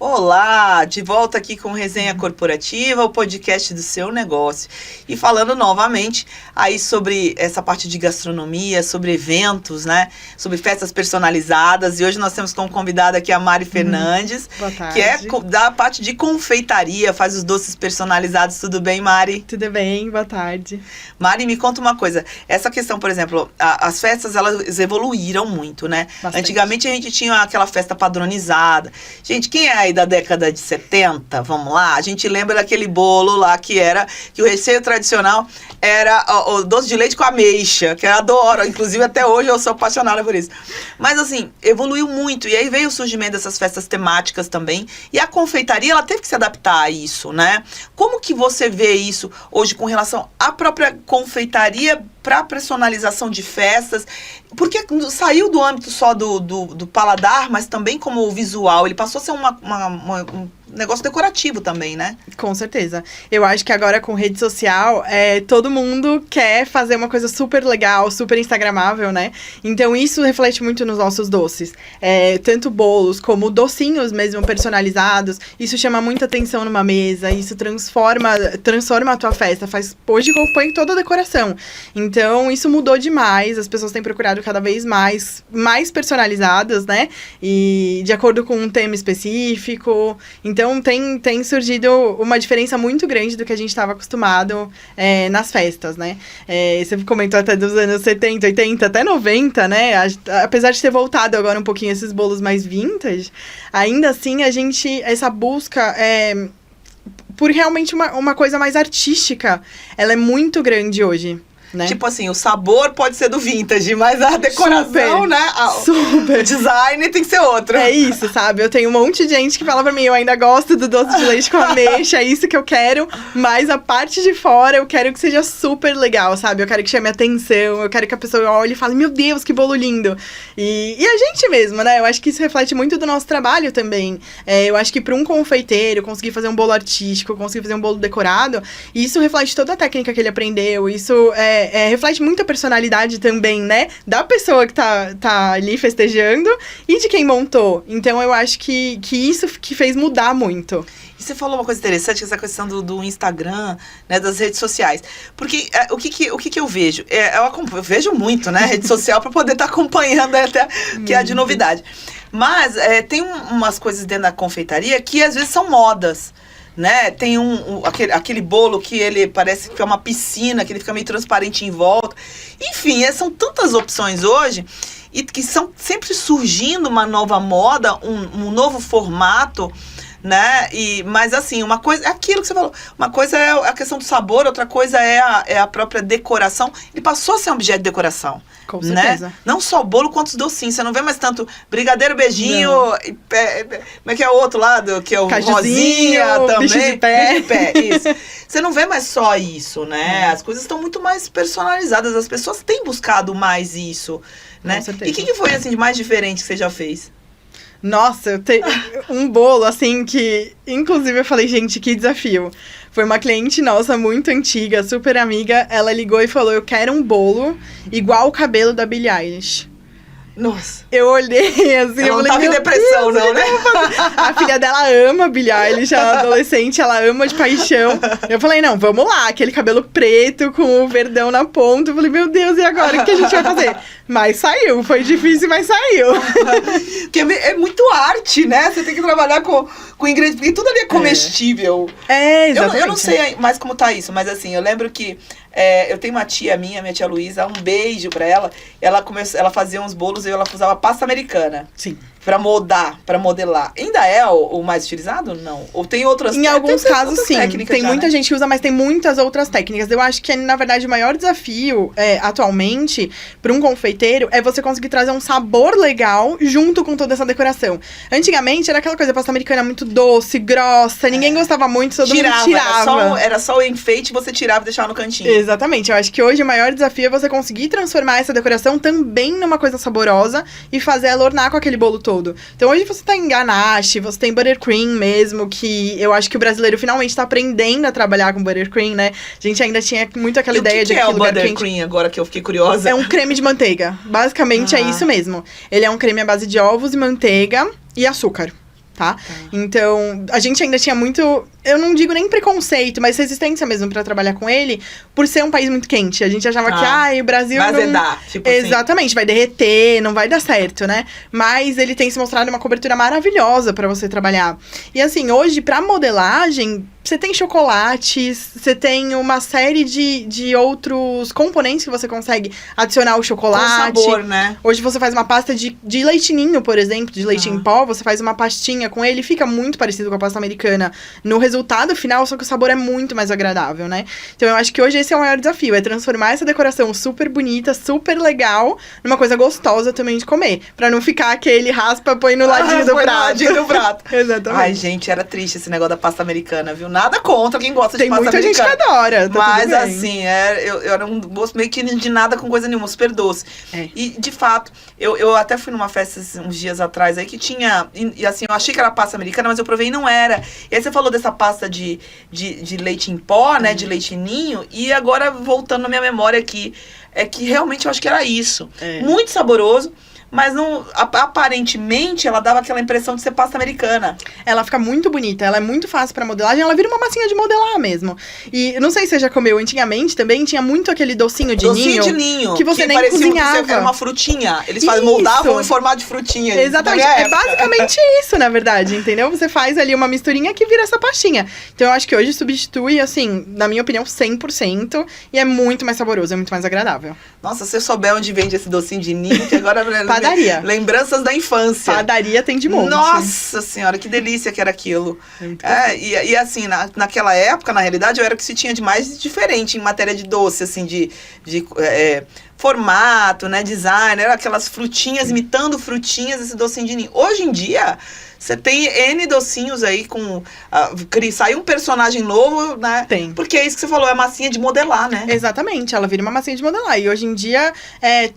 Olá, de volta aqui com Resenha Corporativa, o podcast do seu negócio. E falando novamente aí sobre essa parte de gastronomia, sobre eventos, né? Sobre festas personalizadas. E hoje nós temos como convidada aqui a Mari Fernandes, que é da parte de confeitaria, faz os doces personalizados. Tudo bem, Mari? Tudo bem, boa tarde. Mari, me conta uma coisa. Essa questão, por exemplo, as festas, elas evoluíram muito, né? Bastante. Antigamente a gente tinha aquela festa padronizada. Gente, quem é aí da década de 70, vamos lá, a gente lembra daquele bolo lá que o recheio tradicional era o doce de leite com ameixa, que eu adoro, inclusive até hoje eu sou apaixonada por isso. Mas assim, evoluiu muito, e aí veio o surgimento dessas festas temáticas também, e a confeitaria, ela teve que se adaptar a isso, né? Como que você vê isso hoje com relação à própria confeitaria para personalização de festas? Porque saiu do âmbito só do paladar, mas também como o visual, ele passou a ser um negócio decorativo também, né? Com certeza. Eu acho que agora com rede social, todo mundo quer fazer uma coisa super legal, super instagramável, né? Então isso reflete muito nos nossos doces. Tanto bolos como docinhos mesmo personalizados. Isso chama muita atenção numa mesa, isso transforma a tua festa. Hoje compõe toda a decoração. Então isso mudou demais, as pessoas têm procurado cada vez mais personalizadas, né? E de acordo com um tema específico. Então, tem surgido uma diferença muito grande do que a gente estava acostumado nas festas, né? Você comentou até dos anos 70, 80, até 90, né? Apesar de ter voltado agora um pouquinho esses bolos mais vintage, ainda assim, essa busca por realmente uma coisa mais artística, ela é muito grande hoje. Né? Tipo assim, o sabor pode ser do vintage, mas a decoração, né? O design tem que ser outro. É isso, sabe? Eu tenho um monte de gente que fala pra mim, eu ainda gosto do doce de leite com ameixa, é isso que eu quero, mas a parte de fora eu quero que seja super legal, sabe? Eu quero que chame atenção, eu quero que a pessoa olhe e fale, meu Deus, que bolo lindo. E a gente mesmo, né? Eu acho que isso reflete muito do nosso trabalho também. Eu acho que pra um confeiteiro conseguir fazer um bolo artístico, conseguir fazer um bolo decorado, isso reflete toda a técnica que ele aprendeu, isso reflete muito a personalidade também, né? Da pessoa que tá ali festejando e de quem montou. Então, eu acho que isso que fez mudar muito. E você falou uma coisa interessante, essa questão do Instagram, né, das redes sociais. Porque o que eu vejo? Eu vejo muito, né, rede social, para poder estar acompanhando até que é de novidade. Mas tem umas coisas dentro da confeitaria que às vezes são modas. Né? Tem aquele bolo que ele parece que é uma piscina, que ele fica meio transparente em volta. Enfim, são tantas opções hoje e que são sempre surgindo uma nova moda, um novo formato, né? Mas assim, uma coisa é aquilo que você falou. Uma coisa é a questão do sabor, outra coisa é a própria decoração. Ele passou a ser um objeto de decoração. Com certeza. Né? Não só o bolo, quanto os docinhos. Você não vê mais tanto brigadeiro, beijinho, como é que é o outro lado? Que é o rosinha também. Bicho de pé. Bicho de pé, isso. Você não vê mais só isso, né? As coisas estão muito mais personalizadas. As pessoas têm buscado mais isso, né? Com certeza. E o que foi, assim, de mais diferente que você já fez? Nossa, eu tenho um bolo, assim, que... Inclusive, eu falei, gente, que desafio. Foi uma cliente nossa, muito antiga, super amiga. Ela ligou e falou, eu quero um bolo igual o cabelo da Billie Eilish. Nossa. Eu olhei assim, ela não tava em depressão, não, né? A filha dela ama Billie Eilish, ela é adolescente, ela ama de paixão. Eu falei, não, vamos lá, aquele cabelo preto com o verdão na ponta. Eu falei, meu Deus, e agora? O que a gente vai fazer? Mas saiu, foi difícil, mas saiu. Porque é muito arte, né? Você tem que trabalhar com ingredientes, porque tudo ali é comestível. Exatamente. Eu não sei mais como tá isso, mas assim, eu lembro que eu tenho uma tia minha tia Luísa, um beijo pra ela. Ela fazia uns bolos e ela usava pasta americana. Sim. Pra modelar. Ainda é o mais utilizado? Não. Ou tem outras técnicas? Em alguns casos, sim. Tem muita né? gente que usa, mas tem muitas outras técnicas. Eu acho que, na verdade, o maior desafio atualmente para um confeiteiro é você conseguir trazer um sabor legal junto com toda essa decoração. Antigamente, era aquela coisa, pasta americana muito doce, grossa, ninguém gostava muito, todo mundo tirava. Era só o enfeite, você tirava e deixava no cantinho. Exatamente. Eu acho que hoje o maior desafio é você conseguir transformar essa decoração também numa coisa saborosa e fazer ela ornar com aquele bolo todo. Então hoje você tem ganache, você tem buttercream mesmo, que eu acho que o brasileiro finalmente tá aprendendo a trabalhar com buttercream, né? A gente ainda tinha muito aquela ideia de que é o buttercream, agora que eu fiquei curiosa? É um creme de manteiga. Basicamente é isso mesmo. Ele é um creme à base de ovos e manteiga e açúcar. tá? Então, a gente ainda tinha muito, eu não digo nem preconceito, mas resistência mesmo pra trabalhar com ele, por ser um país muito quente. A gente achava que, o Brasil vai não... azedar, tipo Exatamente, assim. vai derreter, não vai dar certo, né? Mas ele tem se mostrado uma cobertura maravilhosa pra você trabalhar. E assim, hoje, pra modelagem, você tem chocolates, você tem uma série de outros componentes que você consegue adicionar ao chocolate. Com sabor, né? Hoje você faz uma pasta de leite ninho, por exemplo, de leite em pó, você faz uma pastinha com ele, fica muito parecido com a pasta americana no resultado final, só que o sabor é muito mais agradável, né? Então eu acho que hoje esse é o maior desafio, é transformar essa decoração super bonita, super legal, numa coisa gostosa também de comer, pra não ficar aquele raspa, põe no ladinho do põe prato. no ladinho do prato. Exatamente. Ai, gente, era triste esse negócio da pasta americana, viu? Nada contra quem gosta Tem de pasta americana. Tem muita gente que adora, tá Mas tudo bem. assim, eu era um gosto meio que de nada com coisa nenhuma, super doce. É. E, de fato, eu até fui numa festa uns dias atrás aí que tinha... E assim, eu achei que era pasta americana, mas eu provei e não era. E aí você falou dessa pasta de leite em pó, né? De leite ninho. E agora, voltando na minha memória aqui, é que realmente eu acho que era isso. É. Muito saboroso. Mas não, aparentemente ela dava aquela impressão de ser pasta americana. Ela fica muito bonita, ela é muito fácil pra modelagem, ela vira uma massinha de modelar mesmo. E não sei se você já comeu, antigamente também tinha muito aquele docinho de ninho. Que você nem parecia cozinhava. Que era uma frutinha. Eles Isso. moldavam em formato de frutinha. Exatamente, é basicamente isso, na verdade, entendeu? Você faz ali uma misturinha que vira essa pastinha. Então eu acho que hoje substitui, assim, na minha opinião, 100%. E é muito mais saboroso, é muito mais agradável. Nossa, se eu souber onde vende esse docinho de ninho, que agora... Padaria. Lembranças da infância. Padaria tem de monte. Nossa senhora, que delícia que era aquilo. E assim, naquela época, na realidade, eu era o que se tinha de mais diferente em matéria de doce, assim, de formato, né, design, era aquelas frutinhas, imitando frutinhas, esse docinho de ninho. Hoje em dia... Você tem N docinhos aí com... sai um personagem novo, né? Tem. Porque é isso que você falou, é massinha de modelar, né? Exatamente, ela vira uma massinha de modelar. E hoje em dia,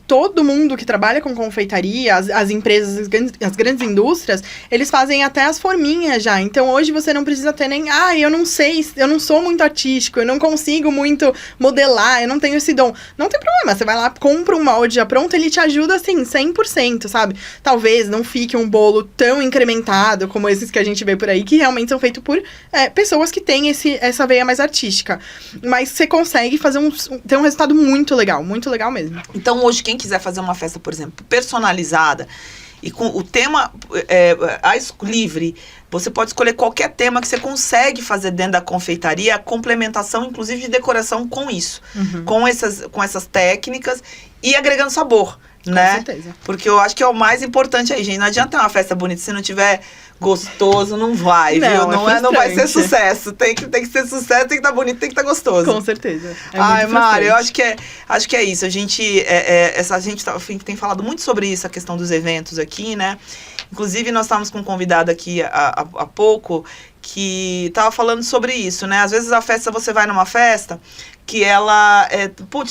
todo mundo que trabalha com confeitaria, as empresas, as grandes indústrias, eles fazem até as forminhas já. Então, hoje você não precisa ter nem... eu não sei, eu não sou muito artístico, eu não consigo muito modelar, eu não tenho esse dom. Não tem problema, você vai lá, compra um molde já pronto, ele te ajuda, assim, 100%, sabe? Talvez não fique um bolo tão incrementado como esses que a gente vê por aí, que realmente são feitos por pessoas que têm essa veia mais artística. Mas você consegue ter um resultado muito legal mesmo. Então, hoje, quem quiser fazer uma festa, por exemplo, personalizada, e com o tema livre, você pode escolher qualquer tema que você consegue fazer dentro da confeitaria, a complementação, inclusive, de decoração com isso. Uhum. Com essas técnicas e agregando sabor. Né? Com certeza. Porque eu acho que é o mais importante aí, gente. Não adianta ter uma festa bonita se não tiver gostoso, não vai, viu? Não vai ser sucesso. Tem que ser sucesso, tem que estar bonito, tem que estar gostoso. Com certeza. Ai, Mário, eu acho que é isso. A gente tem falado muito sobre isso, a questão dos eventos aqui, né? Inclusive, nós estávamos com um convidado aqui há pouco que estava falando sobre isso, né? Às vezes você vai numa festa que ela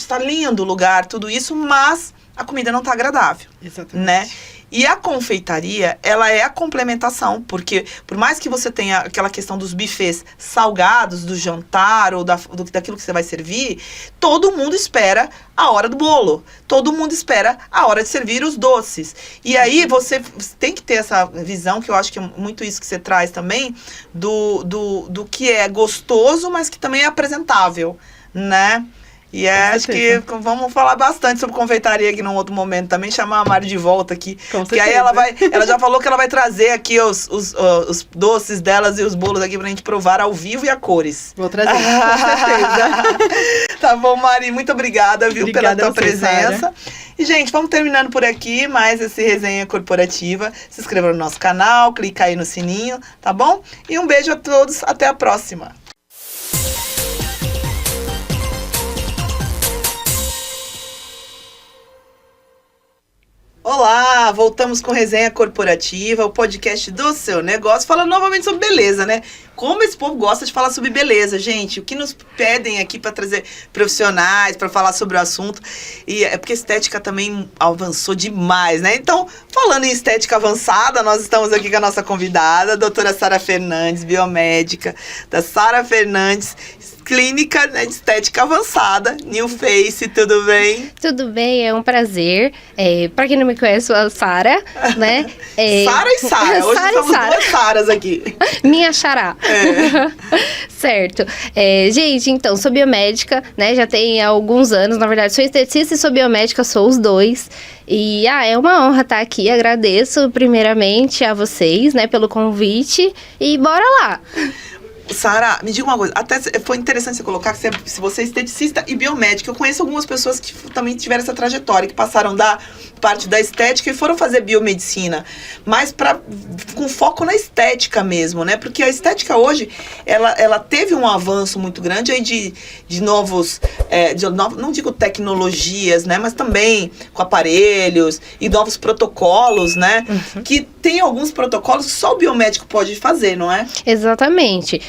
tá lindo o lugar, tudo isso, mas a comida não tá agradável. Exatamente. Né? E a confeitaria, ela é a complementação, porque por mais que você tenha aquela questão dos buffets salgados, do jantar ou daquilo que você vai servir, todo mundo espera a hora do bolo. Todo mundo espera a hora de servir os doces. E aí você tem que ter essa visão, que eu acho que é muito isso que você traz também, do que é gostoso, mas que também é apresentável, né? E acho que vamos falar bastante sobre confeitaria aqui num outro momento também, chamar a Mari de volta aqui. Porque aí ela já falou que ela vai trazer aqui os doces delas e os bolos aqui pra gente provar ao vivo e a cores. Vou trazer, com certeza. Tá bom, Mari, muito obrigada, viu, pela tua presença. Sara. E, gente, vamos terminando por aqui mais esse Resenha Corporativa. Se inscreva no nosso canal, clica aí no sininho, tá bom? E um beijo a todos, até a próxima. Olá, voltamos com Resenha Corporativa, o podcast do seu negócio, falando novamente sobre beleza, né? Como esse povo gosta de falar sobre beleza, gente. O que nos pedem aqui para trazer profissionais, para falar sobre o assunto. E é porque a estética também avançou demais, né? Então, falando em estética avançada, nós estamos aqui com a nossa convidada, a doutora Sara Fernandes, biomédica, da Sara Fernandes clínica, né, de estética avançada, New Face, tudo bem? Tudo bem, é um prazer. Pra quem não me conhece, sou a Sara, né? Sara e Sara, hoje Sara e somos Sara. duas Saras aqui. Minha xará. Certo. Gente, então, sou biomédica, né? Já tem alguns anos, na verdade, sou esteticista e sou biomédica, sou os dois. E, é uma honra estar aqui, agradeço primeiramente a vocês, né, pelo convite. E bora lá! Sara, me diga uma coisa, até foi interessante você colocar que se você é esteticista e biomédica. Eu conheço algumas pessoas que também tiveram essa trajetória, que passaram da parte da estética e foram fazer biomedicina, mas com foco na estética mesmo, né? Porque a estética hoje, ela teve um avanço muito grande aí de novos, não digo tecnologias, né? Mas também com aparelhos e novos protocolos, né? Uhum. Que tem alguns protocolos que só o biomédico pode fazer, não é? Exatamente.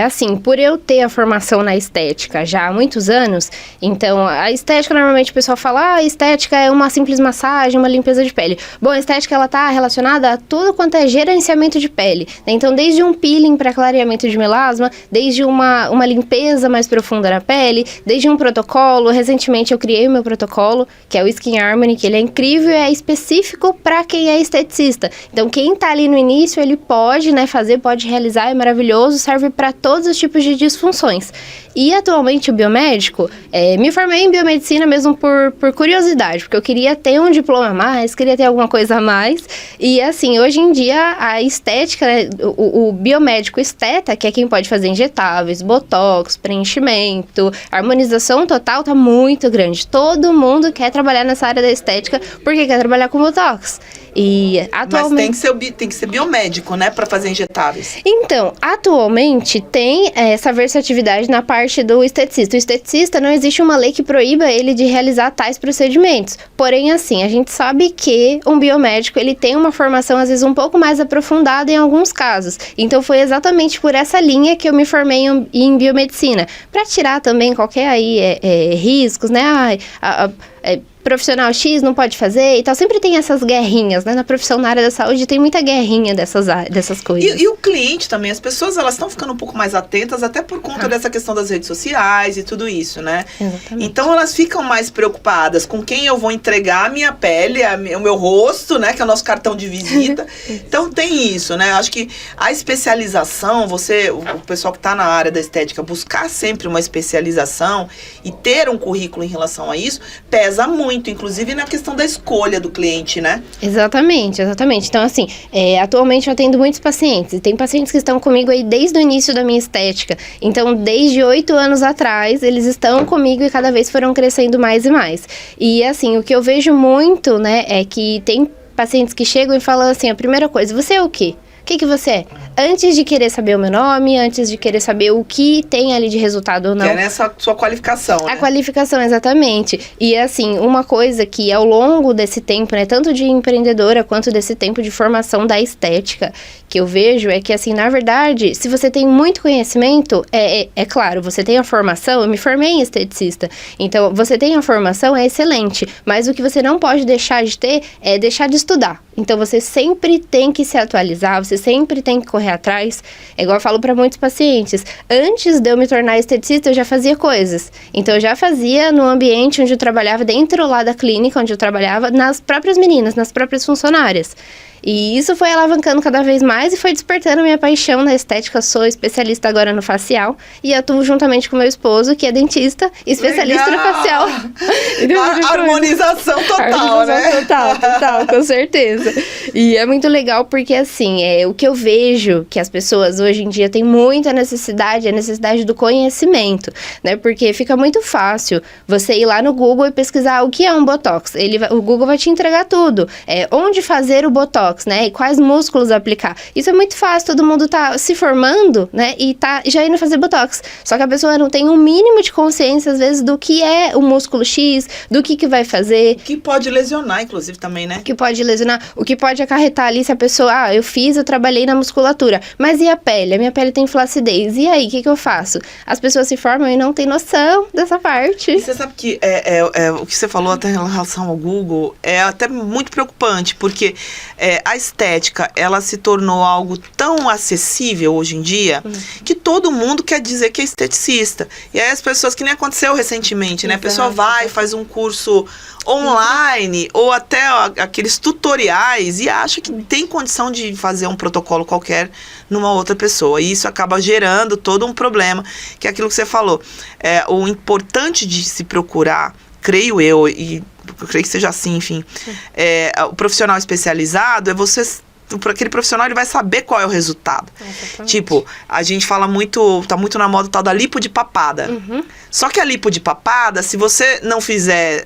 Assim, por eu ter a formação na estética já há muitos anos, então a estética, normalmente o pessoal fala, a estética é uma simples massagem, uma limpeza de pele. Bom, a estética, ela tá relacionada a tudo quanto é gerenciamento de pele, né? Então, desde um peeling para clareamento de melasma, desde uma limpeza mais profunda na pele, desde um protocolo. Recentemente eu criei o meu protocolo, que é o Skin Harmony, que ele é incrível e é específico para quem é esteticista. Então, quem tá ali no início, ele pode, né, fazer, pode realizar, é maravilhoso, serve para todos os tipos de disfunções. E atualmente o biomédico, me formei em biomedicina mesmo por curiosidade, porque eu queria ter um diploma a mais, queria ter alguma coisa a mais. E assim, hoje em dia a estética, né, o biomédico esteta, que é quem pode fazer injetáveis, botox, preenchimento, harmonização total, tá muito grande. Todo mundo quer trabalhar nessa área da estética porque quer trabalhar com botox. E atualmente... Mas tem que ser biomédico, né, para fazer injetáveis. Então, atualmente tem essa versatilidade na parte do esteticista. O esteticista, não existe uma lei que proíba ele de realizar tais procedimentos. Porém, assim, a gente sabe que um biomédico, ele tem uma formação, às vezes, um pouco mais aprofundada em alguns casos. Então, foi exatamente por essa linha que eu me formei em biomedicina. Para tirar também qualquer riscos, né? Profissional X não pode fazer e tal. Sempre tem essas guerrinhas, né? Na profissão, na área da saúde, tem muita guerrinha dessas coisas. E o cliente também, as pessoas, elas estão ficando um pouco mais atentas, até por conta dessa questão das redes sociais e tudo isso, né? Exatamente. Então, elas ficam mais preocupadas com quem eu vou entregar a minha pele, o meu rosto, né? Que é o nosso cartão de visita. Então, tem isso, né? Acho que a especialização, o pessoal que está na área da estética, buscar sempre uma especialização e ter um currículo em relação a isso, pesa muito, inclusive na questão da escolha do cliente, né? Exatamente. Então, assim, atualmente eu atendo muitos pacientes. E tem pacientes que estão comigo aí desde o início da minha estética. Então, desde 8 anos atrás, eles estão comigo e cada vez foram crescendo mais e mais. E, assim, o que eu vejo muito, né, é que tem pacientes que chegam e falam assim, a primeira coisa, você é o quê? O que você é? Antes de querer saber o meu nome, antes de querer saber o que tem ali de resultado ou não. Que é nessa sua qualificação, né? A qualificação, exatamente. E assim, uma coisa que ao longo desse tempo, né, tanto de empreendedora quanto desse tempo de formação da estética, que eu vejo é que, assim, na verdade, se você tem muito conhecimento, é claro, você tem a formação, eu me formei em esteticista, então você tem a formação, é excelente, mas o que você não pode deixar de ter é deixar de estudar. Então, você sempre tem que se atualizar, você sempre tem que correr atrás. É igual eu falo para muitos pacientes. Antes de eu me tornar esteticista, eu já fazia coisas. Então, eu já fazia no ambiente onde eu trabalhava, dentro lá da clínica onde eu trabalhava, nas próprias meninas, nas próprias funcionárias. E isso foi alavancando cada vez mais e foi despertando minha paixão na estética. Sou especialista agora no facial e atuo juntamente com meu esposo, que é dentista, especialista Legal! no facial. A harmonização total, né? Total, com certeza. E é muito legal porque, assim, o que eu vejo que as pessoas hoje em dia têm muita necessidade, é a necessidade do conhecimento, né? Porque fica muito fácil você ir lá no Google e pesquisar o que é um Botox. O Google vai te entregar tudo. Onde fazer o Botox, né? E quais músculos aplicar. Isso é muito fácil, todo mundo tá se formando, né? E tá já indo fazer Botox. Só que a pessoa não tem um mínimo de consciência, às vezes, do que é o músculo X, do que vai fazer. Que pode lesionar, inclusive, também, né? Que pode lesionar, o que pode acarretar ali se a pessoa, eu trabalhei na musculatura, mas e a pele? A minha pele tem flacidez, e aí, o que eu faço? As pessoas se formam e não têm noção dessa parte. E você sabe que o que você falou até em relação ao Google é até muito preocupante, porque a estética, ela se tornou algo tão acessível hoje em dia, que todo mundo quer dizer que é esteticista. E aí as pessoas, que nem aconteceu recentemente, né? A pessoa vai, faz um curso online, ou até aqueles tutoriais, e acha que tem condição de fazer um protocolo qualquer numa outra pessoa. E isso acaba gerando todo um problema, que é aquilo que você falou. O importante de se procurar, creio eu, e eu creio que seja assim, enfim, o profissional especializado aquele profissional, ele vai saber qual é o resultado. Exatamente. Tipo, a gente fala muito, tá muito na moda o tal da lipo de papada. Só que a lipo de papada, se você não fizer,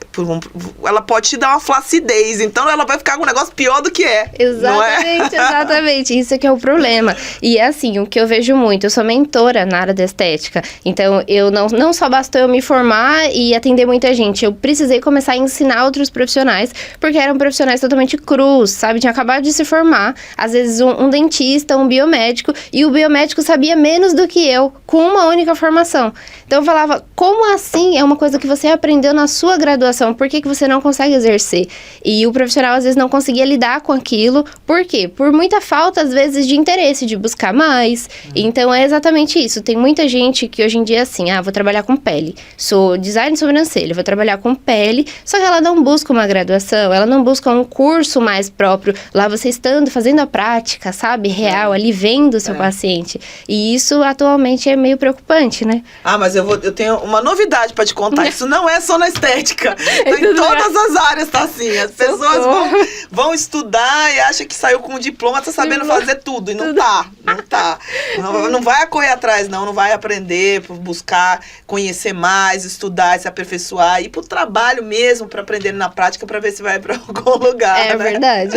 ela pode te dar uma flacidez, então ela vai ficar com um negócio pior do que é. Exatamente, exatamente. Isso que é o problema. E é assim, o que eu vejo muito, eu sou mentora na área da estética, então eu não só bastou eu me formar e atender muita gente, eu precisei começar a ensinar outros profissionais, porque eram profissionais totalmente crus, sabe? Tinha acabado de se formar, às vezes um dentista, um biomédico, e o biomédico sabia menos do que eu, com uma única formação. Então eu falava, como assim? É uma coisa que você aprendeu na sua graduação, por que você não consegue exercer? E o profissional às vezes não conseguia lidar com aquilo, por quê? Por muita falta, às vezes, de interesse, de buscar mais. Então é exatamente isso. Tem muita gente que hoje em dia é assim, vou trabalhar com pele, sou design de sobrancelha, vou trabalhar com pele, só que ela não busca uma graduação, ela não busca um curso mais próprio, lá você estando, fazendo a prática, sabe, real, ali vendo o seu paciente. E isso atualmente é meio preocupante, né? Mas eu tenho uma novidade pra te contar. Isso não é só na estética. Em todas as áreas tá assim. As pessoas vão estudar e acham que saiu com um diploma, tá sabendo fazer tudo. E não tá. Não vai correr atrás, não vai aprender, buscar conhecer mais, estudar, se aperfeiçoar, ir pro trabalho mesmo pra aprender na prática, pra ver se vai pra algum lugar. É verdade.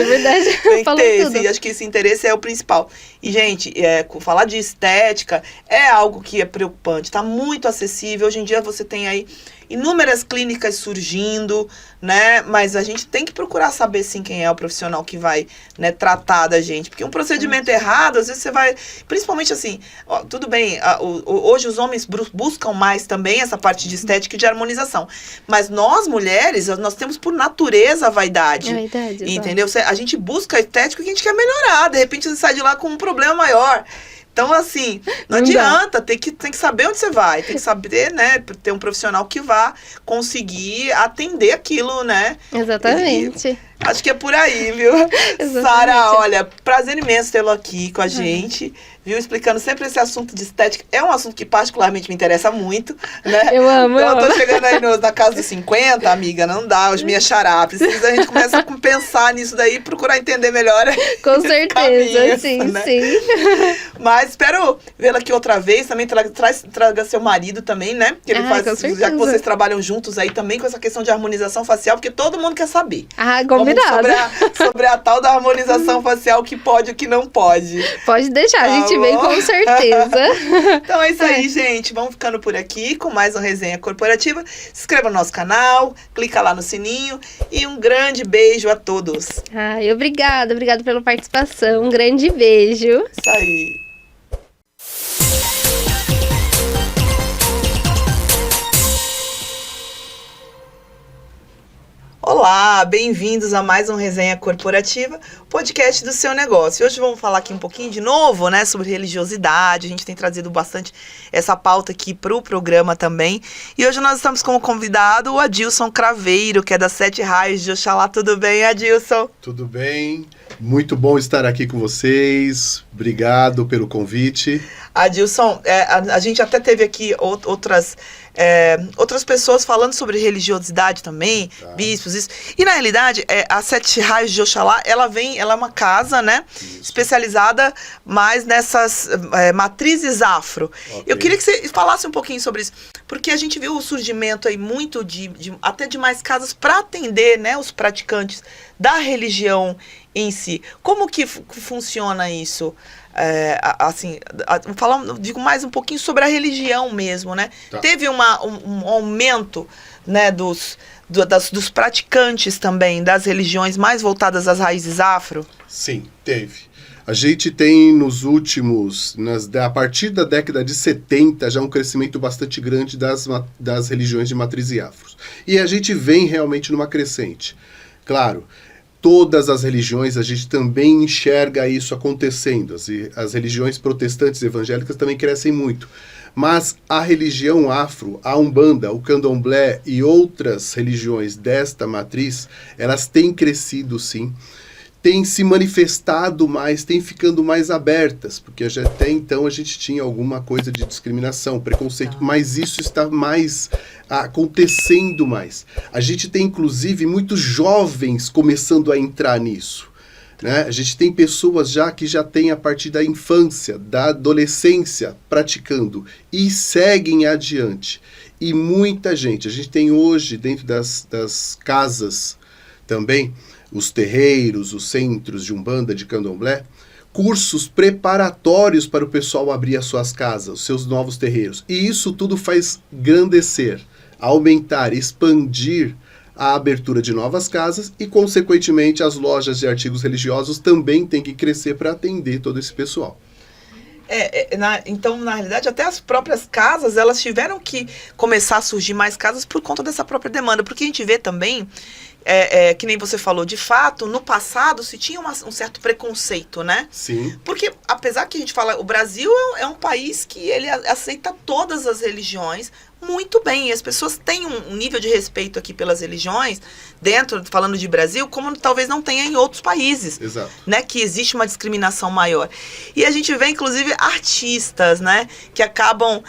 Tem que ter, acho que esse interesse é o principal. E, gente, falar de estética é algo que é preocupante, tá muito acessível. Hoje em dia você tem aí inúmeras clínicas surgindo, né? Mas a gente tem que procurar saber, sim, quem é o profissional que vai, né, tratar da gente. Porque um procedimento errado, às vezes você vai... Principalmente assim, tudo bem, hoje os homens buscam mais também essa parte de estética e de harmonização. Mas nós, mulheres, nós temos por natureza a vaidade. Entendeu? A gente busca a estética que a gente quer melhorar. De repente você sai de lá com um problema maior. Então, assim, não adianta, tem que saber onde você vai, tem que saber, né, ter um profissional que vá conseguir atender aquilo, né? Exatamente. Acho que é por aí, viu? Sara, olha, prazer imenso tê-lo aqui com a gente, viu? Explicando sempre esse assunto de estética. É um assunto que particularmente me interessa muito, né? Eu amo. Então, eu tô chegando aí na casa dos 50, amiga, não dá, os minha xará. A gente começa a pensar nisso daí e procurar entender melhor. Com certeza, caminhos, sim, né? Sim. Mas espero vê-la aqui outra vez, também traga seu marido também, né? Que ele faz, já que vocês trabalham juntos aí também com essa questão de harmonização facial, porque todo mundo quer saber. Sobre a tal da harmonização facial, o que pode e o que não pode. Pode deixar, a gente vem com certeza. Então é isso aí, gente. Vamos ficando por aqui com mais uma resenha corporativa. Se inscreva no nosso canal, clica lá no sininho e um grande beijo a todos. Obrigada pela participação. Um grande beijo. Isso aí. Olá, bem-vindos a mais um Resenha Corporativa, podcast do seu negócio. Hoje vamos falar aqui um pouquinho de novo, né, sobre religiosidade. A gente tem trazido bastante essa pauta aqui para o programa também. E hoje nós estamos como convidado o Adilson Craveiro, que é das 7 Raios de Oxalá. Tudo bem, Adilson? Tudo bem. Muito bom estar aqui com vocês. Obrigado pelo convite. Adilson, a gente até teve aqui outras pessoas falando sobre religiosidade também, bispos, isso. E na realidade, a 7 Raios de Oxalá, ela é uma casa, né, especializada mais nessas matrizes afro. Okay. Eu queria que você falasse um pouquinho sobre isso, porque a gente viu o surgimento aí muito até de mais casas para atender, né, os praticantes da religião em si. Como que funciona isso? Digo mais um pouquinho sobre a religião mesmo, né? Tá. Teve um aumento, né, dos praticantes também, das religiões mais voltadas às raízes afro? Sim, teve. A gente tem nos últimos, a partir da década de 70, já um crescimento bastante grande das religiões de matriz afro. E a gente vem realmente numa crescente. Claro, todas as religiões, a gente também enxerga isso acontecendo. As religiões protestantes evangélicas também crescem muito. Mas a religião afro, a Umbanda, o Candomblé e outras religiões desta matriz, elas têm crescido sim, têm se manifestado mais, têm ficando mais abertas, porque até então a gente tinha alguma coisa de discriminação, preconceito, mas isso está mais acontecendo mais. A gente tem inclusive muitos jovens começando a entrar nisso. Né? A gente tem pessoas que já têm a partir da infância, da adolescência praticando e seguem adiante. E muita gente, a gente tem hoje dentro das casas também, os terreiros, os centros de Umbanda, de Candomblé, cursos preparatórios para o pessoal abrir as suas casas, os seus novos terreiros. E isso tudo faz engrandecer, aumentar, expandir a abertura de novas casas e, consequentemente, as lojas de artigos religiosos também têm que crescer para atender todo esse pessoal. Então, na realidade, até as próprias casas, elas tiveram que começar a surgir mais casas por conta dessa própria demanda, porque a gente vê também, que nem você falou, de fato, no passado se tinha um certo preconceito, né? Sim. Porque, apesar que a gente fala, o Brasil é um país que ele aceita todas as religiões muito bem, e as pessoas têm um nível de respeito aqui pelas religiões, falando de Brasil, como talvez não tenha em outros países. Exato. Né, que existe uma discriminação maior. E a gente vê, inclusive, artistas, né, que acabam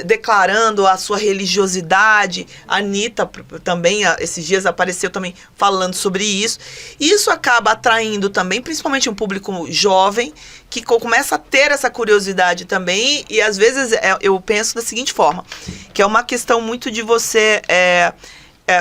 declarando a sua religiosidade. A Anitta também, esses dias, apareceu também falando sobre isso. E isso acaba atraindo também, principalmente um público jovem, que começa a ter essa curiosidade também, e às vezes eu penso da seguinte forma, que é uma questão muito de você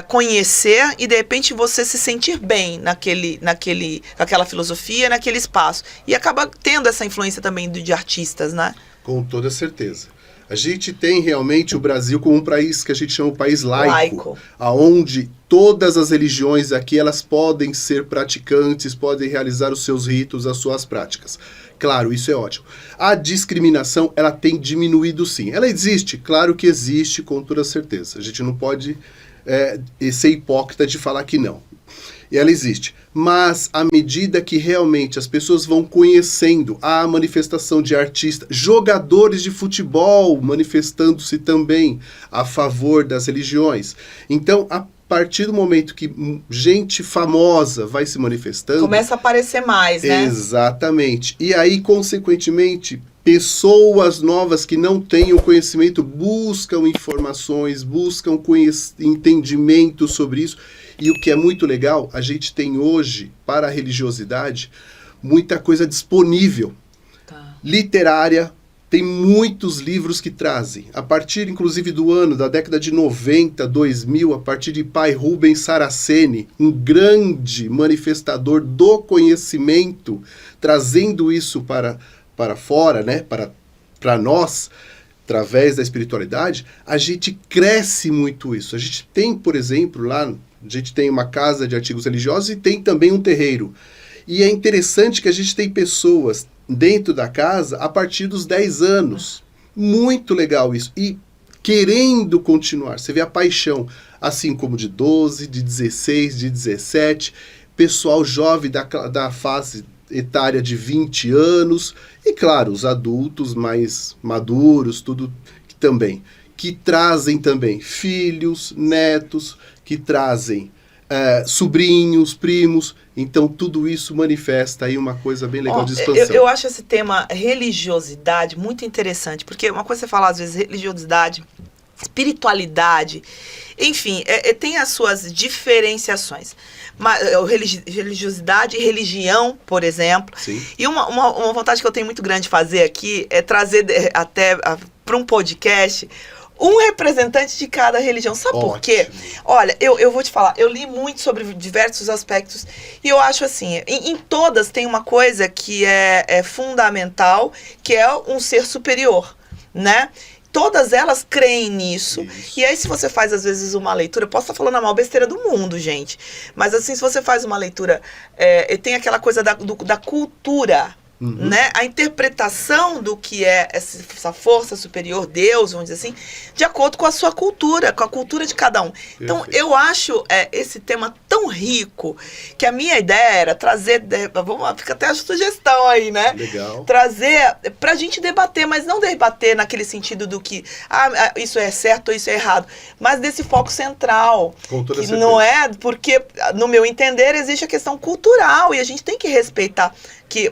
conhecer e de repente você se sentir bem naquela filosofia, naquele espaço, e acaba tendo essa influência também de artistas, né? Com toda certeza. A gente tem realmente o Brasil como um país que a gente chama de país laico, aonde todas as religiões aqui elas podem ser praticantes, podem realizar os seus ritos, as suas práticas. Claro, isso é ótimo. A discriminação, ela tem diminuído sim. Ela existe, claro que existe, com toda certeza. A gente não pode ser hipócrita de falar que não. E ela existe. Mas à medida que realmente as pessoas vão conhecendo a manifestação de artistas, jogadores de futebol manifestando-se também a favor das religiões. Então, a partir do momento que gente famosa vai se manifestando... começa a aparecer mais, né? Exatamente. E aí, consequentemente, pessoas novas que não têm o conhecimento buscam informações, buscam entendimento sobre isso. E o que é muito legal, a gente tem hoje, para a religiosidade, muita coisa disponível. Literária, tem muitos livros que trazem. A partir, inclusive, da década de 90, 2000, a partir de Pai Rubens Saraceni, um grande manifestador do conhecimento, trazendo isso para fora, né, para nós, através da espiritualidade, a gente cresce muito isso. A gente tem, por exemplo, lá... a gente tem uma casa de artigos religiosos e tem também um terreiro. E é interessante que a gente tem pessoas dentro da casa a partir dos 10 anos. Muito legal isso. E querendo continuar. Você vê a paixão, assim como de 12, de 16, de 17, pessoal jovem da fase etária de 20 anos. E, claro, os adultos mais maduros, tudo também. Que trazem também filhos, netos, que trazem sobrinhos, primos. Então, tudo isso manifesta aí uma coisa bem legal de expansão. Eu acho esse tema religiosidade muito interessante, porque uma coisa você fala, às vezes, religiosidade, espiritualidade, enfim, tem as suas diferenciações. Religiosidade e religião, por exemplo. Sim. E uma vontade que eu tenho muito grande de fazer aqui é trazer até para um podcast um representante de cada religião. Sabe por quê? Olha, eu vou te falar, eu li muito sobre diversos aspectos e eu acho assim, em todas tem uma coisa que é fundamental, que é um ser superior, né? Todas elas creem nisso. Isso. E aí, se você faz, às vezes, uma leitura... Posso estar falando a maior besteira do mundo, gente. Mas, assim, se você faz uma leitura... tem aquela coisa da cultura, né? A interpretação do que é essa força superior, Deus, vamos dizer assim, de acordo com a sua cultura, com a cultura de cada um. Perfeito. Então, eu acho esse tema tão rico, que a minha ideia era trazer, fica até a sugestão aí, né? Legal. Trazer pra gente debater, mas não debater naquele sentido do que, isso é certo ou isso é errado, mas desse foco central. Com toda que certeza. não é, porque, no meu entender, existe a questão cultural e a gente tem que respeitar que,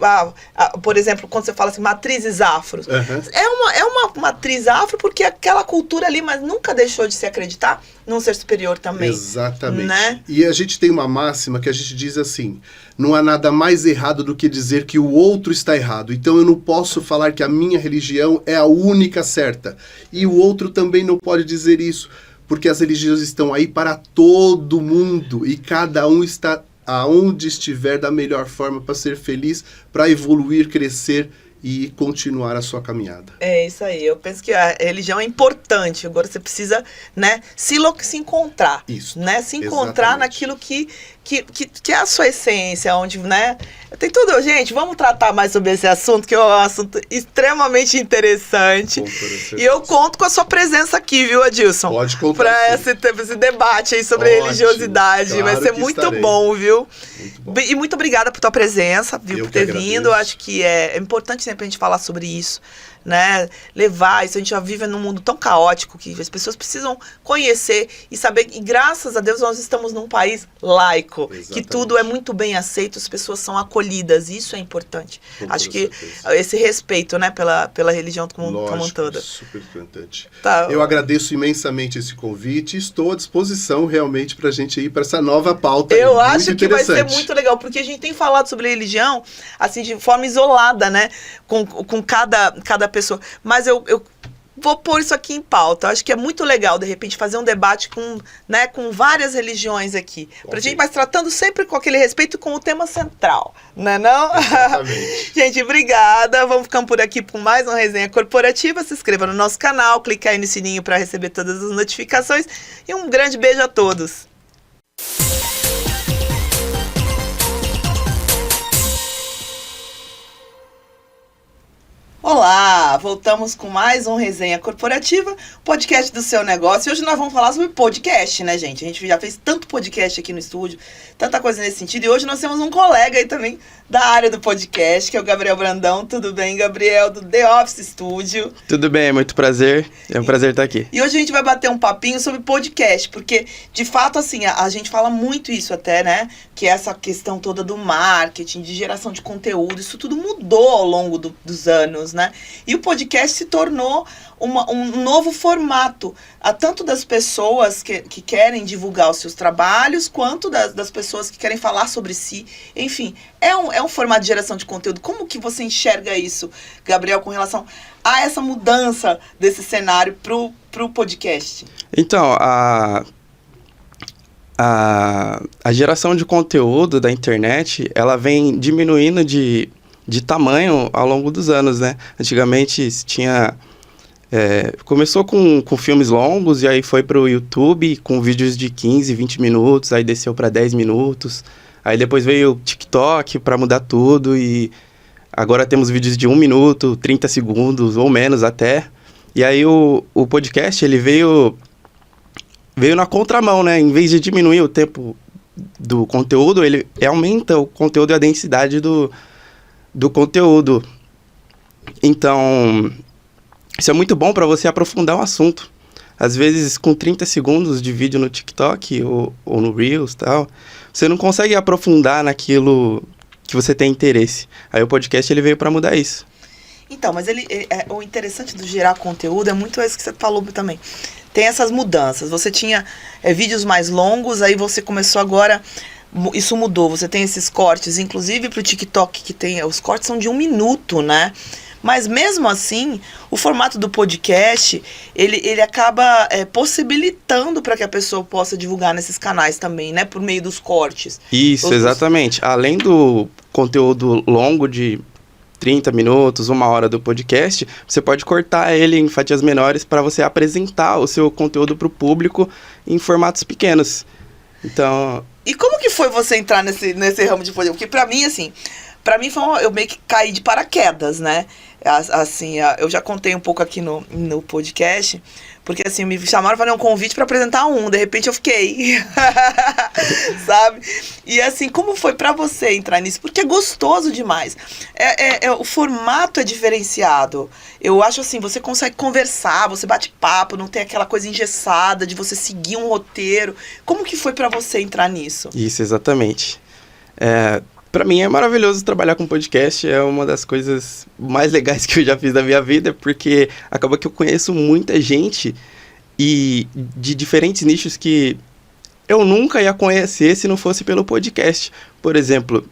por exemplo, quando você fala assim, matrizes afros, é uma matriz afro porque aquela cultura ali, mas nunca deixou de se acreditar num ser superior também. Exatamente. Né? E a gente tem uma máxima que a gente diz assim, não há nada mais errado do que dizer que o outro está errado. Então eu não posso falar que a minha religião é a única certa. E o outro também não pode dizer isso, porque as religiões estão aí para todo mundo e cada um está aonde estiver da melhor forma para ser feliz, para evoluir, crescer e continuar a sua caminhada. É isso aí, eu penso que a religião é importante, agora você precisa, né, se encontrar. Isso, né, se encontrar exatamente. naquilo que é a sua essência, onde, né, tem tudo, gente, vamos tratar mais sobre esse assunto, que é um assunto extremamente interessante, e eu conto com a sua presença aqui, viu, Adilson? Pode contar, para sim. esse debate aí sobre Ótimo, religiosidade, claro vai ser que muito estarei. bom, viu? Muito bom. E muito obrigada por tua presença, viu, Eu por que ter agradeço. vindo, eu acho que é importante sempre a gente falar sobre isso, né, levar isso, a gente já vive num mundo tão caótico que as pessoas precisam conhecer e saber, e graças a Deus nós estamos num país laico, Exatamente. que tudo é muito bem aceito, as pessoas são acolhidas, isso é importante. Com Acho toda que certeza. esse respeito, né, pela religião como um Lógico, todo. super importante. Tá. Eu agradeço imensamente esse convite e estou à disposição realmente para a gente ir para essa nova pauta. Eu muito acho que vai ser interessante. muito legal, porque a gente tem falado sobre religião, assim, de forma isolada, né? Com cada pessoa. Mas eu vou pôr isso aqui em pauta. Eu acho que é muito legal, de repente, fazer um debate com várias religiões aqui. Pra gente, mas tratando sempre com aquele respeito com o tema central, né não? Exatamente. Gente, obrigada. Vamos ficando por aqui com mais uma resenha corporativa. Se inscreva no nosso canal, clique aí no sininho para receber todas as notificações. E um grande beijo a todos. Olá, voltamos com mais um Resenha Corporativa, podcast do seu negócio. E hoje nós vamos falar sobre podcast, né, gente? A gente já fez tanto podcast aqui no estúdio, tanta coisa nesse sentido. E hoje nós temos um colega aí também da área do podcast, que é o Gabriel Brandão. Tudo bem, Gabriel, do The Office Studio. Tudo bem, muito prazer. É um prazer estar aqui. E hoje a gente vai bater um papinho sobre podcast, porque, de fato, assim, a gente fala muito isso até, né? Que essa questão toda do marketing, de geração de conteúdo, isso tudo mudou ao longo dos anos, né? E o podcast se tornou um novo formato, tanto das pessoas que querem divulgar os seus trabalhos, quanto das pessoas que querem falar sobre si. Enfim, é um formato de geração de conteúdo. Como que você enxerga isso, Gabriel, com relação a essa mudança desse cenário pro podcast? Então, a geração de conteúdo da internet, ela vem diminuindo de tamanho ao longo dos anos, né? Antigamente tinha... começou com filmes longos e aí foi pro YouTube com vídeos de 15, 20 minutos, aí desceu para 10 minutos. Aí depois veio o TikTok para mudar tudo e agora temos vídeos de 1 minuto, 30 segundos ou menos até. E aí o podcast, ele veio na contramão, né? Em vez de diminuir o tempo do conteúdo, ele aumenta o conteúdo e a densidade do conteúdo. Então, isso é muito bom para você aprofundar um assunto. Às vezes, com 30 segundos de vídeo no TikTok ou no Reels e tal, você não consegue aprofundar naquilo que você tem interesse. Aí o podcast ele veio para mudar isso. Então, mas o interessante do gerar conteúdo é muito isso que você falou também. Tem essas mudanças. Você tinha vídeos mais longos, aí você começou agora... Isso mudou, você tem esses cortes, inclusive pro TikTok, que tem... Os cortes são de 1 minuto, né? Mas mesmo assim, o formato do podcast, ele acaba possibilitando para que a pessoa possa divulgar nesses canais também, né? Por meio dos cortes. Isso, exatamente. Além do conteúdo longo de 30 minutos, 1 hora do podcast, você pode cortar ele em fatias menores para você apresentar o seu conteúdo para o público em formatos pequenos. Então... E como que foi você entrar nesse ramo de podcast? Porque pra mim, assim, eu meio que caí de paraquedas, né? Assim, eu já contei um pouco aqui no podcast, Porque assim, me chamaram para fazer um convite para apresentar de repente eu fiquei. Sabe? E assim, como foi para você entrar nisso? Porque é gostoso demais. O formato é diferenciado. Eu acho assim, você consegue conversar, você bate papo, não tem aquela coisa engessada de você seguir um roteiro. Como que foi para você entrar nisso? Isso, exatamente. Para mim é maravilhoso trabalhar com podcast, é uma das coisas mais legais que eu já fiz da minha vida, porque acaba que eu conheço muita gente e de diferentes nichos que eu nunca ia conhecer se não fosse pelo podcast. Por exemplo,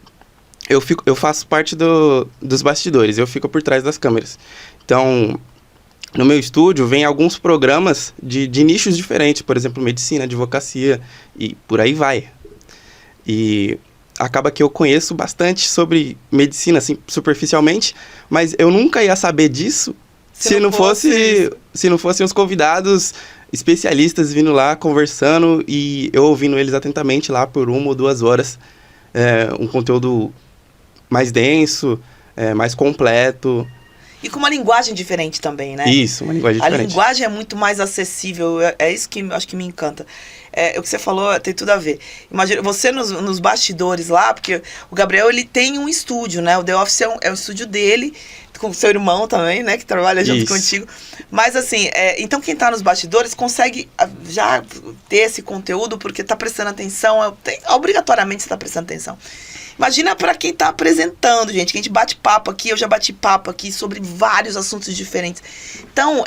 eu faço parte dos bastidores, eu fico por trás das câmeras. Então, no meu estúdio vem alguns programas de nichos diferentes, por exemplo, medicina, advocacia e por aí vai. E acaba que eu conheço bastante sobre medicina, assim, superficialmente, mas eu nunca ia saber disso se não fossem os convidados especialistas vindo lá, conversando e eu ouvindo eles atentamente lá por 1 ou 2 horas. Um conteúdo mais denso, mais completo. E com uma linguagem diferente também, né? Isso, uma linguagem diferente. A linguagem é muito mais acessível, é isso que acho que me encanta. O que você falou tem tudo a ver. Imagina, você nos bastidores lá, porque o Gabriel, ele tem um estúdio, né? O The Office é um estúdio dele, com o seu irmão também, né? Que trabalha junto contigo. Mas assim, então quem tá nos bastidores consegue já ter esse conteúdo, porque tá prestando atenção, obrigatoriamente você tá prestando atenção. Imagina para quem tá apresentando, gente, que a gente bate papo aqui, eu já bati papo aqui sobre vários assuntos diferentes. Então,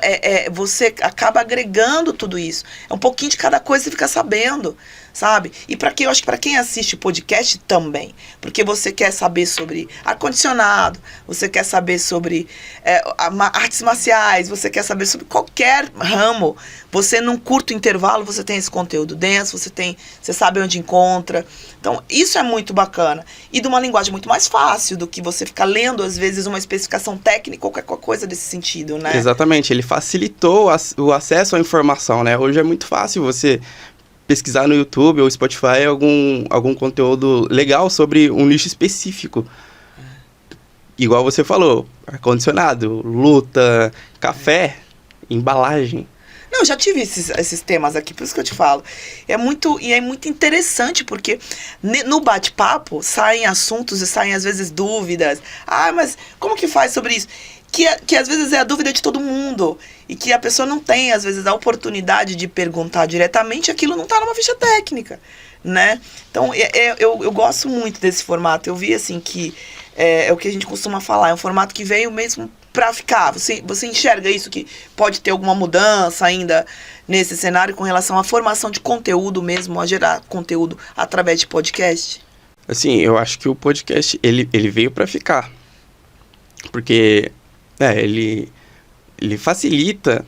você acaba agregando tudo isso. É um pouquinho de cada coisa, você fica sabendo, sabe? E eu acho que para quem assiste podcast também, porque você quer saber sobre ar-condicionado, você quer saber sobre artes marciais, você quer saber sobre qualquer ramo, você num curto intervalo, você tem esse conteúdo denso, você sabe onde encontra. Então, isso é muito bacana. E de uma linguagem muito mais fácil do que você ficar lendo, às vezes, uma especificação técnica ou qualquer coisa desse sentido, né? Exatamente. Ele facilitou o acesso à informação, né? Hoje é muito fácil você pesquisar no YouTube ou Spotify algum conteúdo legal sobre um nicho específico. Igual você falou, ar-condicionado, luta, café, embalagem. Não, eu já tive esses temas aqui, por isso que eu te falo. É muito interessante, porque no bate-papo saem assuntos e saem, às vezes, dúvidas. Mas como que faz sobre isso? Que às vezes é a dúvida de todo mundo. E que a pessoa não tem, às vezes, a oportunidade de perguntar diretamente, aquilo não está numa ficha técnica, né? Então, eu gosto muito desse formato. Eu vi, assim, que é o que a gente costuma falar. É um formato que veio mesmo para ficar. Você enxerga isso, que pode ter alguma mudança ainda nesse cenário com relação à formação de conteúdo mesmo, a gerar conteúdo através de podcast? Assim, eu acho que o podcast, ele veio para ficar. Porque ele facilita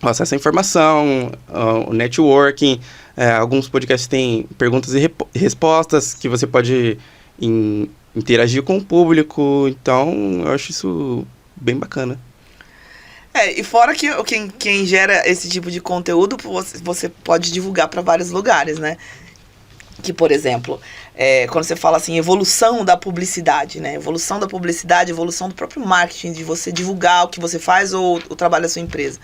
o acesso à informação, o networking. Alguns podcasts têm perguntas e respostas que você pode interagir com o público. Então, eu acho isso bem bacana. E fora que quem gera esse tipo de conteúdo, você pode divulgar para vários lugares, né? Que, por exemplo, quando você fala assim, evolução da publicidade, né? Evolução da publicidade, evolução do próprio marketing, de você divulgar o que você faz ou o trabalho da sua empresa.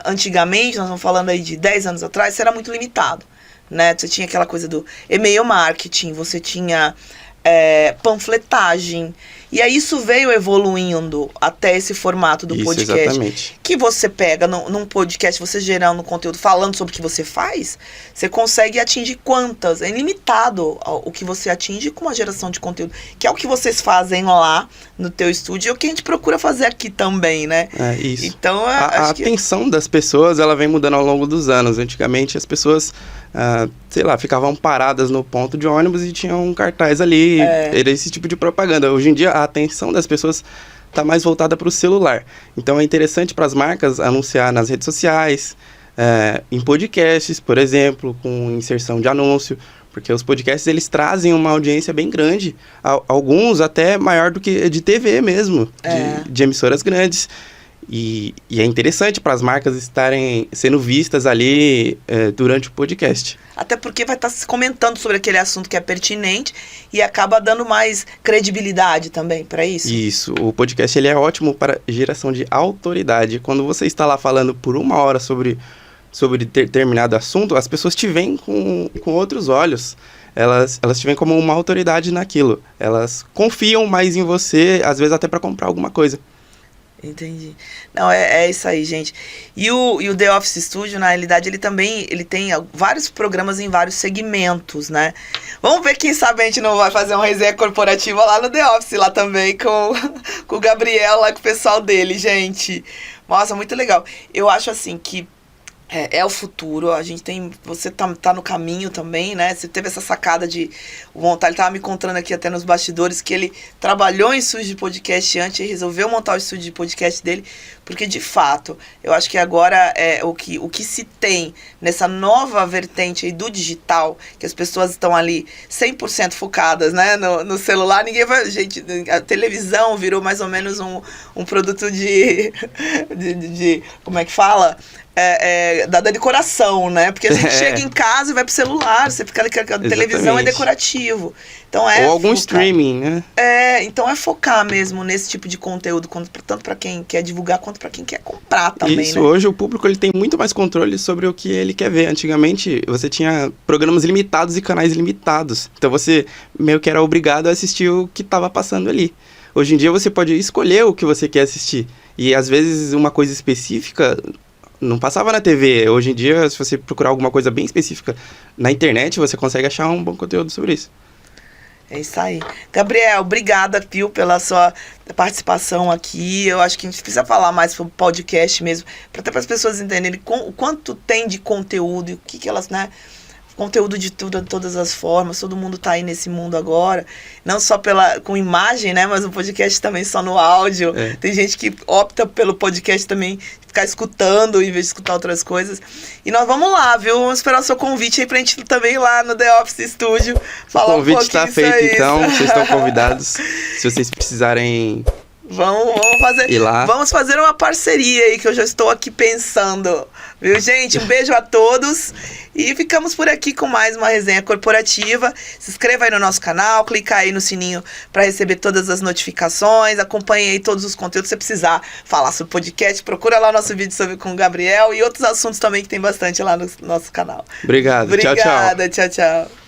Antigamente, nós estamos falando aí de 10 anos atrás, isso era muito limitado, né? Você tinha aquela coisa do e-mail marketing, você tinha panfletagem. E aí isso veio evoluindo até esse formato do podcast. Exatamente. Que você pega num podcast, você gerando conteúdo, falando sobre o que você faz, você consegue atingir quantas? É ilimitado o que você atinge com uma geração de conteúdo. Que é o que vocês fazem lá no teu estúdio, é o que a gente procura fazer aqui também, né? Isso. Então, a atenção das pessoas, ela vem mudando ao longo dos anos. Antigamente, as pessoas, ficavam paradas no ponto de ônibus e tinham um cartaz ali. Era esse tipo de propaganda. Hoje em dia, a atenção das pessoas está mais voltada para o celular. Então, é interessante para as marcas anunciar nas redes sociais, em podcasts, por exemplo, com inserção de anúncio, porque os podcasts, eles trazem uma audiência bem grande, alguns até maior do que de TV mesmo, de emissoras grandes. E é interessante para as marcas estarem sendo vistas ali durante o podcast. Até porque vai estar se comentando sobre aquele assunto que é pertinente e acaba dando mais credibilidade também para isso. Isso. O podcast ele é ótimo para geração de autoridade. Quando você está lá falando por 1 hora sobre determinado assunto, as pessoas te veem com outros olhos. Elas te veem como uma autoridade naquilo. Elas confiam mais em você, às vezes até para comprar alguma coisa. Entendi. Não, é isso aí, gente. E o The Office Studio, na realidade, ele tem vários programas em vários segmentos, né? Vamos ver, quem sabe a gente não vai fazer uma resenha corporativa lá no The Office, lá também, com o Gabriel, lá com o pessoal dele, gente. Nossa, muito legal. Eu acho, assim, que é o futuro, você tá no caminho também, né? Você teve essa sacada de montar, ele tava me contando aqui até nos bastidores que ele trabalhou em estúdio de podcast antes e resolveu montar o estúdio de podcast dele, porque de fato, eu acho que agora o que se tem nessa nova vertente aí do digital, que as pessoas estão ali 100% focadas, né, no celular, ninguém vai, gente, a televisão virou mais ou menos um produto de como é que fala? Da decoração, né? Porque a gente chega em casa e vai pro celular, você fica ali com a televisão, é decorativo. Então ou algum streaming, né? Então é focar mesmo nesse tipo de conteúdo, tanto para quem quer divulgar quanto para quem quer comprar também, isso, né? Hoje o público ele tem muito mais controle sobre o que ele quer ver. Antigamente você tinha programas limitados e canais limitados. Então você meio que era obrigado a assistir o que estava passando ali. Hoje em dia você pode escolher o que você quer assistir. E às vezes uma coisa específica não passava na TV. Hoje em dia, se você procurar alguma coisa bem específica na internet, você consegue achar um bom conteúdo sobre isso. É isso aí. Gabriel, obrigada, Pio, pela sua participação aqui. Eu acho que a gente precisa falar mais sobre o podcast mesmo, até para as pessoas entenderem o quanto tem de conteúdo e o que elas, né? Conteúdo de todas as formas, todo mundo tá aí nesse mundo agora, não só com imagem, né, mas o podcast também só no áudio. Tem gente que opta pelo podcast também, ficar escutando em vez de escutar outras coisas. E nós vamos lá, viu? Vamos esperar o seu convite aí pra gente também ir lá no The Office Studio falar um pouquinho. O convite tá feito, então, vocês estão convidados. Se vocês precisarem Vamos fazer uma parceria aí, que eu já estou aqui pensando. Viu, gente? Um beijo a todos. E ficamos por aqui com mais uma resenha corporativa. Se inscreva aí no nosso canal, clica aí no sininho para receber todas as notificações. Acompanhe aí todos os conteúdos. Se você precisar falar sobre podcast, procura lá o nosso vídeo com o Gabriel e outros assuntos também que tem bastante lá no nosso canal. Obrigado. Obrigada. Tchau, tchau.